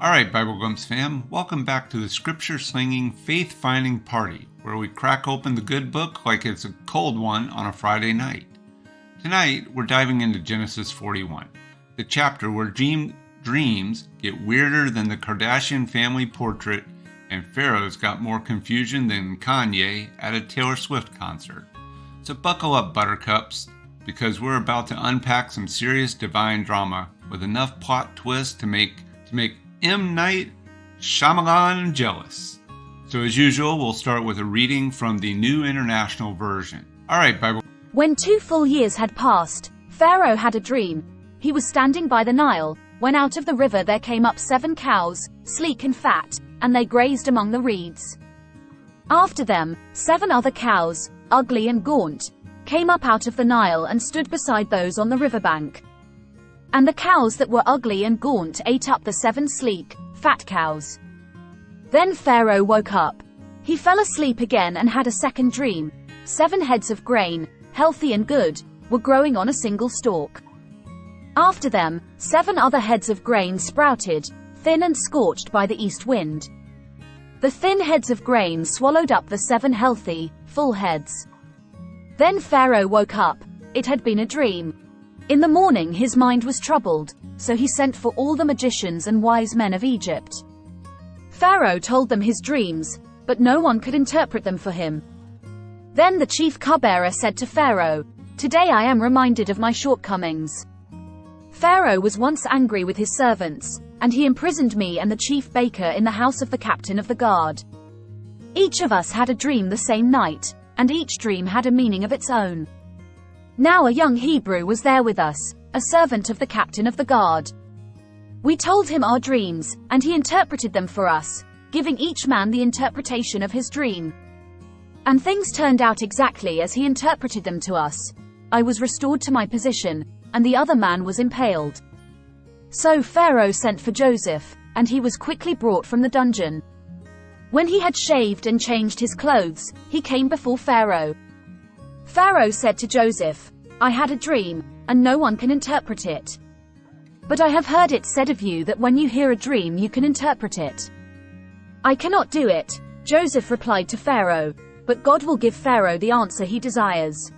All right, BibleGlimpse fam, welcome back to the scripture-slinging, faith-finding party, where we crack open the good book like it's a cold one on a Friday night. Tonight, we're diving into Genesis 41, the chapter where dreams get weirder than the Kardashian family portrait and Pharaoh's got more confusion than Kanye at a Taylor Swift concert. So buckle up, buttercups, because we're about to unpack some serious divine drama with enough plot twists to make M. Night Shyamalan jealous. So as usual, we'll start with a reading from the New International Version. All right, Bible. When 2 full years had passed, Pharaoh had a dream. He was standing by the Nile, when out of the river there came up 7 cows, sleek and fat, and they grazed among the reeds. After them, 7 other cows, ugly and gaunt, came up out of the Nile and stood beside those on the riverbank. And the cows that were ugly and gaunt ate up the 7 sleek, fat cows. Then Pharaoh woke up. He fell asleep again and had a second dream. 7 heads of grain, healthy and good, were growing on a single stalk. After them, 7 other heads of grain sprouted, thin and scorched by the east wind. The thin heads of grain swallowed up the 7 healthy, full heads. Then Pharaoh woke up. It had been a dream. In the morning his mind was troubled, so he sent for all the magicians and wise men of Egypt. Pharaoh told them his dreams, but no one could interpret them for him. Then the chief cupbearer said to Pharaoh, "Today I am reminded of my shortcomings." Pharaoh was once angry with his servants, and he imprisoned me and the chief baker in the house of the captain of the guard. Each of us had a dream the same night, and each dream had a meaning of its own. Now a young Hebrew was there with us, a servant of the captain of the guard. We told him our dreams, and he interpreted them for us, giving each man the interpretation of his dream. And things turned out exactly as he interpreted them to us. I was restored to my position, and the other man was impaled. So Pharaoh sent for Joseph, and he was quickly brought from the dungeon. When he had shaved and changed his clothes, he came before Pharaoh. Pharaoh said to Joseph, "I had a dream, and no one can interpret it. But I have heard it said of you that when you hear a dream you can interpret it." "I cannot do it," Joseph replied to Pharaoh, "but God will give Pharaoh the answer he desires."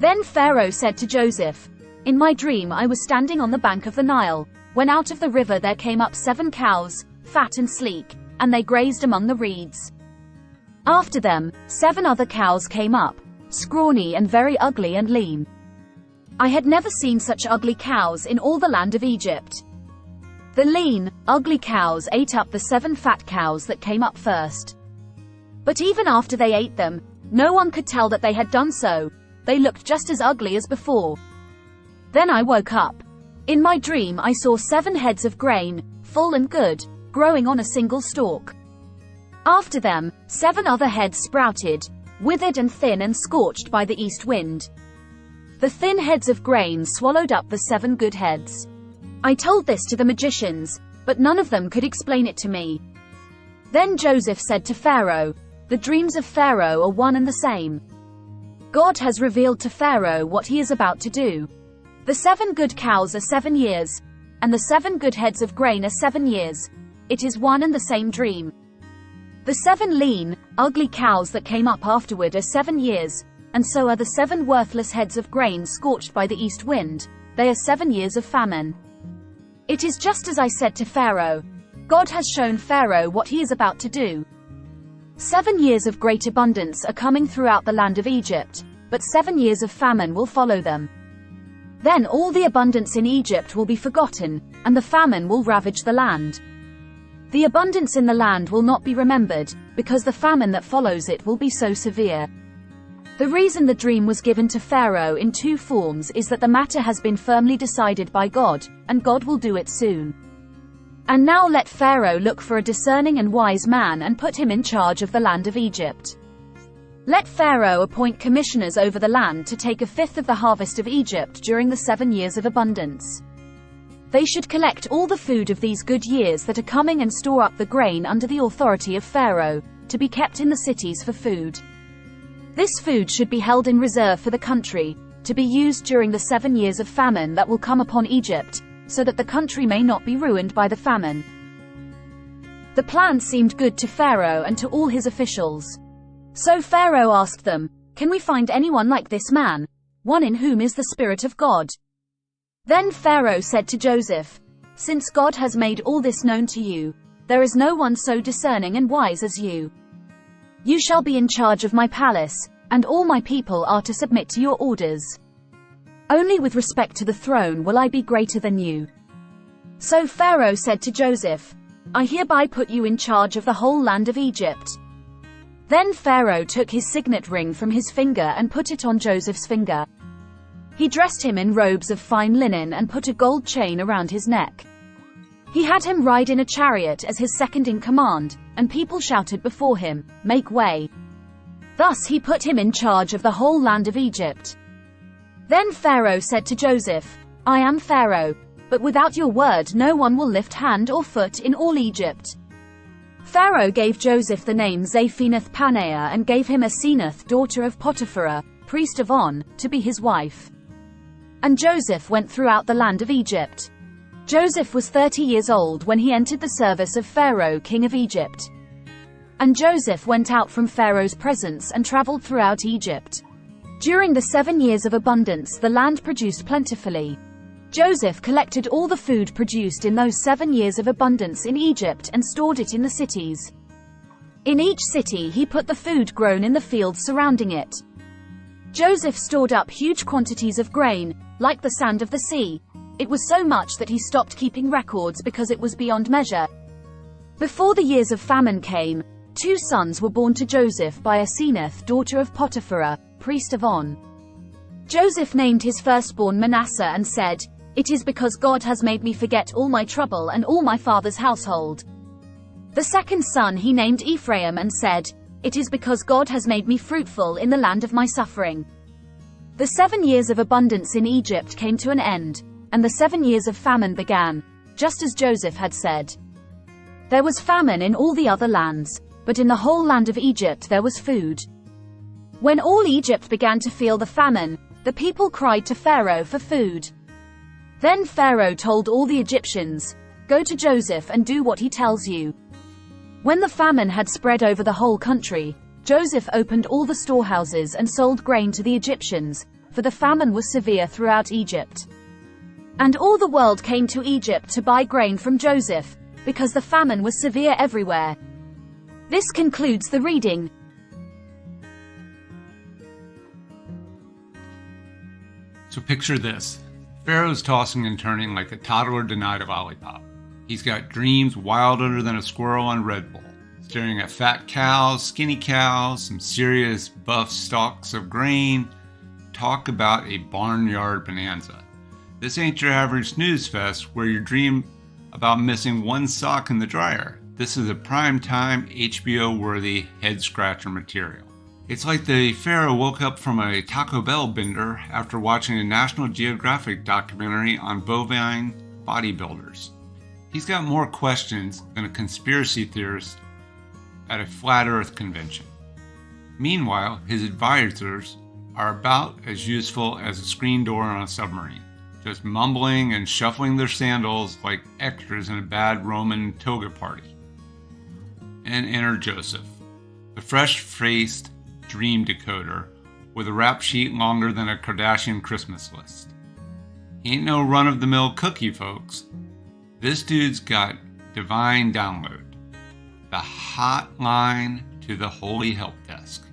Then Pharaoh said to Joseph, "In my dream I was standing on the bank of the Nile, when out of the river there came up 7 cows, fat and sleek, and they grazed among the reeds. After them, 7 other cows came up, scrawny and very ugly and lean. I had never seen such ugly cows in all the land of Egypt. The lean, ugly cows ate up the 7 fat cows that came up first. But even after they ate them, no one could tell that they had done so. They looked just as ugly as before. Then I woke up. In my dream I saw 7 heads of grain, full and good, growing on a single stalk. After them, 7 other heads sprouted, withered and thin and scorched by the east wind. The thin heads of grain swallowed up the 7 good heads. I told this to the magicians, but none of them could explain it to me." Then Joseph said to Pharaoh, "The dreams of Pharaoh are one and the same. God has revealed to Pharaoh what he is about to do. The 7 good cows are 7 years, and the 7 good heads of grain are 7 years. It is one and the same dream. The 7 lean, ugly cows that came up afterward are 7 years, and so are the 7 worthless heads of grain scorched by the east wind. They are 7 years of famine. It is just as I said to Pharaoh. God has shown Pharaoh what he is about to do. 7 years of great abundance are coming throughout the land of Egypt, but 7 years of famine will follow them. Then all the abundance in Egypt will be forgotten, and the famine will ravage the land. The abundance in the land will not be remembered, because the famine that follows it will be so severe." The reason the dream was given to Pharaoh in 2 forms is that the matter has been firmly decided by God, and God will do it soon. And now let Pharaoh look for a discerning and wise man and put him in charge of the land of Egypt. Let Pharaoh appoint commissioners over the land to take 1/5 of the harvest of Egypt during the 7 years of abundance. They should collect all the food of these good years that are coming and store up the grain under the authority of Pharaoh, to be kept in the cities for food. This food should be held in reserve for the country, to be used during the 7 years of famine that will come upon Egypt, so that the country may not be ruined by the famine. The plan seemed good to Pharaoh and to all his officials. So Pharaoh asked them, "Can we find anyone like this man, one in whom is the Spirit of God?" Then Pharaoh said to Joseph, "Since God has made all this known to you, there is no one so discerning and wise as you. You shall be in charge of my palace, and all my people are to submit to your orders. Only with respect to the throne will I be greater than you." So Pharaoh said to Joseph, "I hereby put you in charge of the whole land of Egypt." Then Pharaoh took his signet ring from his finger and put it on Joseph's finger. He dressed him in robes of fine linen and put a gold chain around his neck. He had him ride in a chariot as his second in command, and people shouted before him, "Make way." Thus he put him in charge of the whole land of Egypt. Then Pharaoh said to Joseph, "I am Pharaoh, but without your word no one will lift hand or foot in all Egypt." Pharaoh gave Joseph the name Zaphenath-Paneah and gave him Asenath, daughter of Potiphar, priest of On, to be his wife. And Joseph went throughout the land of Egypt. Joseph was 30 years old when he entered the service of Pharaoh, king of Egypt. And Joseph went out from Pharaoh's presence and traveled throughout Egypt. During the 7 years of abundance the land produced plentifully. Joseph collected all the food produced in those 7 years of abundance in Egypt and stored it in the cities. In each city he put the food grown in the fields surrounding it. Joseph stored up huge quantities of grain, like the sand of the sea. It was so much that he stopped keeping records because it was beyond measure. Before the years of famine came, 2 sons were born to Joseph by Asenath, daughter of Potiphar, priest of On. Joseph named his firstborn Manasseh and said, "It is because God has made me forget all my trouble and all my father's household." The second son he named Ephraim and said, "It is because God has made me fruitful in the land of my suffering." The 7 years of abundance in Egypt came to an end, and the 7 years of famine began, just as Joseph had said. There was famine in all the other lands, but in the whole land of Egypt there was food. When all Egypt began to feel the famine, the people cried to Pharaoh for food. Then Pharaoh told all the Egyptians, "Go to Joseph and do what he tells you." When the famine had spread over the whole country, Joseph opened all the storehouses and sold grain to the Egyptians, for the famine was severe throughout Egypt. And all the world came to Egypt to buy grain from Joseph, because the famine was severe everywhere. This concludes the reading. So picture this. Pharaoh's tossing and turning like a toddler denied a lollipop. He's got dreams wilder than a squirrel on Red Bull, staring at fat cows, skinny cows, some serious buff stalks of grain. Talk about a barnyard bonanza. This ain't your average snooze fest where you dream about missing one sock in the dryer. This is a prime-time, HBO-worthy head-scratcher material. It's like the Pharaoh woke up from a Taco Bell bender after watching a National Geographic documentary on bovine bodybuilders. He's got more questions than a conspiracy theorist at a flat earth convention. Meanwhile, his advisors are about as useful as a screen door on a submarine, just mumbling and shuffling their sandals like extras in a bad Roman toga party. And enter Joseph, the fresh-faced dream decoder with a rap sheet longer than a Kardashian Christmas list. He ain't no run-of-the-mill cookie, folks. This dude's got divine download, the hotline to the holy help desk.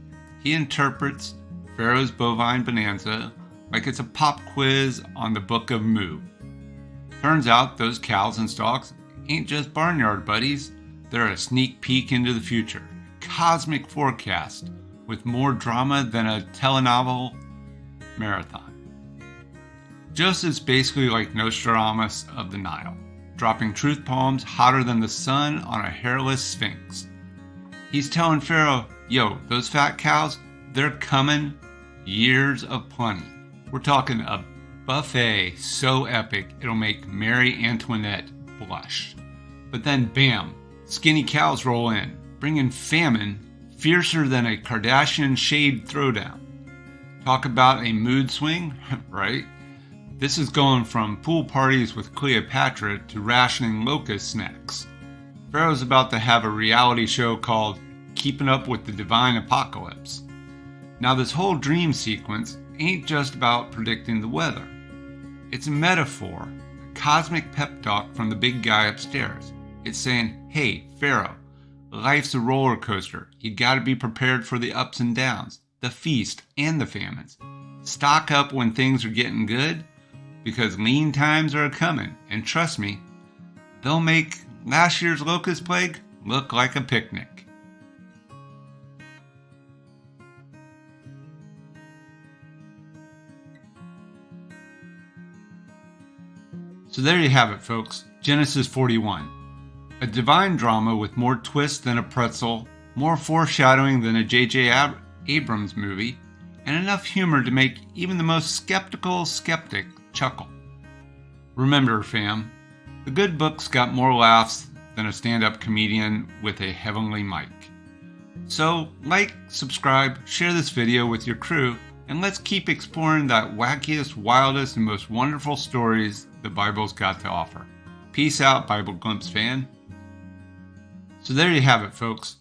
He interprets Pharaoh's bovine bonanza like it's a pop quiz on the Book of Moo. Turns out those cows and stalks ain't just barnyard buddies, they're a sneak peek into the future. Cosmic forecast with more drama than a telenovel marathon. Joseph's basically like Nostradamus of the Nile, dropping truth poems hotter than the sun on a hairless sphinx. He's telling Pharaoh, yo, those fat cows, they're coming, years of plenty. We're talking a buffet so epic it'll make Marie Antoinette blush. But then bam, skinny cows roll in, bringing famine fiercer than a Kardashian shade throwdown. Talk about a mood swing, right? This is going from pool parties with Cleopatra to rationing locust snacks. Pharaoh's about to have a reality show called Keeping Up with the Divine Apocalypse. Now, this whole dream sequence ain't just about predicting the weather. It's a metaphor, a cosmic pep talk from the big guy upstairs. It's saying, hey, Pharaoh, life's a roller coaster. You gotta be prepared for the ups and downs, the feast and the famines. Stock up when things are getting good, because lean times are coming, and trust me, they'll make last year's locust plague look like a picnic. So there you have it, folks. Genesis 41. A divine drama with more twists than a pretzel, more foreshadowing than a J.J. Abrams movie, and enough humor to make even the most skeptical skeptic chuckle. Remember, fam, the good book's got more laughs than a stand-up comedian with a heavenly mic. So, like, subscribe, share this video with your crew, and let's keep exploring that wackiest, wildest, and most wonderful stories the Bible's got to offer. Peace out, BibleGlimpse fan. So there you have it, folks.